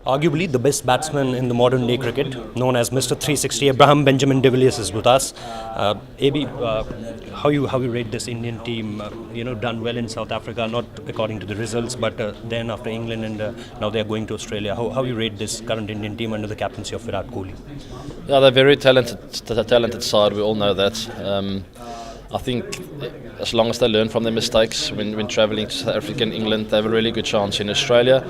Arguably the best batsman in the modern day cricket, known as Mr. 360, Abraham Benjamin de Villiers is with us. AB, how you rate this Indian team? Done well in South Africa, not according to the results, but then after England and now they are going to Australia. How you rate this current Indian team under the captaincy of Virat Kohli? Yeah, they're very talented side. We all know that. I think as long as they learn from their mistakes when travelling to South Africa and England, they have a really good chance in Australia.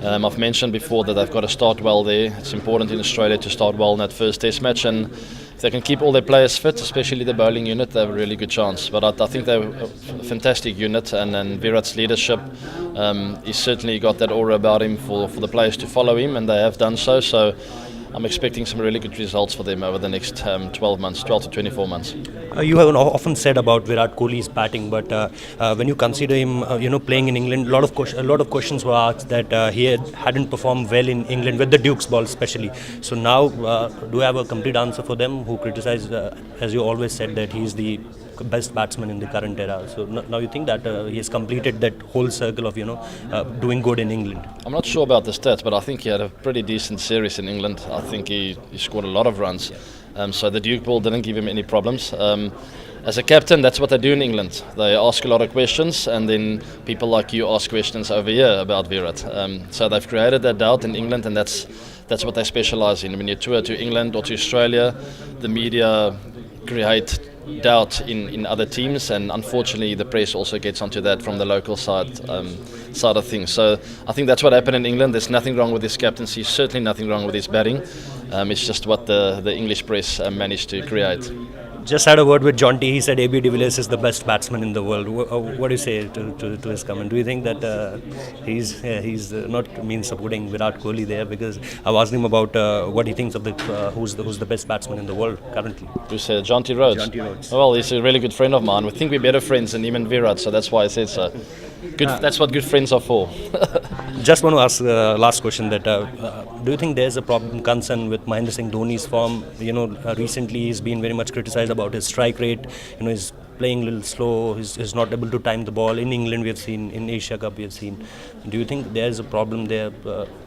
I've mentioned before that they've got to start well there. It's important in Australia to start well in that first test match, and if they can keep all their players fit, especially the bowling unit, they have a really good chance. But I think they're a fantastic unit, and Virat's leadership, he's certainly got that aura about him for the players to follow him, and they have done so. So I'm expecting some really good results for them over the next 12 to 24 months. You have often said about Virat Kohli's batting, but when you consider him, playing in England, a lot of questions were asked that he hadn't performed well in England with the Duke's ball, especially. So now, do you have a complete answer for them who criticize, as you always said, that he's the best batsman in the current era? So now you think that he has completed that whole circle of doing good in England? I'm not sure about the stats, but I think he had a pretty decent series in England. I think he scored a lot of runs. So the Duke ball didn't give him any problems. As a captain, that's what they do in England. They ask a lot of questions, and then people like you ask questions over here about Virat. So they've created that doubt in England, and that's what they specialise in. When you tour to England or to Australia, the media create doubt in other teams, and unfortunately the press also gets onto that from the local side of things. So I think that's what happened in England. There's nothing wrong with his captaincy, certainly nothing wrong with his batting. It's just what the English press managed to create. Just had a word with John T. He said AB de Villiers is the best batsman in the world. What do you say to his comment? Do you think that he's not supporting Virat Kohli there? Because I've asked him about what he thinks of who's the best batsman in the world currently. Who said John T. Rhodes? John T. Rhodes. Well, he's a really good friend of mine. We think we're better friends than him and Virat, so that's why I said so. Good. That's what good friends are for. Just want to ask last question that do you think there's a concern with Mahendra Singh Dhoni's form? Recently he's been very much criticized about his strike rate. He's playing a little slow. He's not able to time the ball. In England we have seen, in Asia Cup we have seen. Do you think there's a problem there,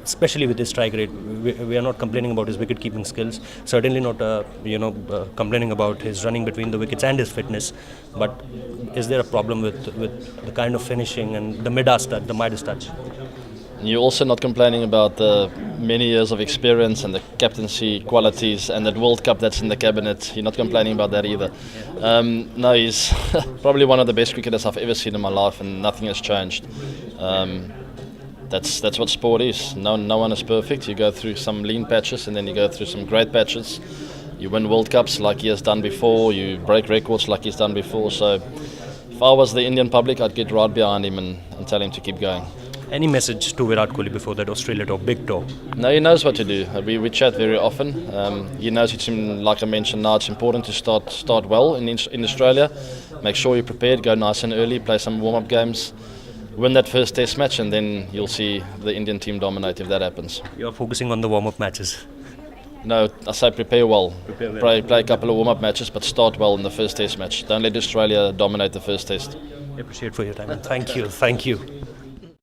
especially with his strike rate? We are not complaining about his wicket keeping skills. Certainly not, complaining about his running between the wickets and his fitness. But is there a problem with the kind of finishing and the Midas touch? You're also not complaining about the many years of experience and the captaincy qualities and that World Cup that's in the cabinet. You're not complaining about that either. No, he's probably one of the best cricketers I've ever seen in my life, and nothing has changed. That's what sport is. No one is perfect. You go through some lean patches and then you go through some great patches. You win World Cups like he has done before. You break records like he's done before. So if I was the Indian public, I'd get right behind him and tell him to keep going. Any message to Virat Kohli before that Australia tour, big tour? No, he knows what to do. We chat very often. He knows it's, like I mentioned now, it's important to start well in Australia. Make sure you're prepared, go nice and early, play some warm-up games, win that first test match, and then you'll see the Indian team dominate if that happens. You're focusing on the warm-up matches? No, I say prepare well. Play a couple of warm-up matches, but start well in the first test match. Don't let Australia dominate the first test. I appreciate for your time. Thank you.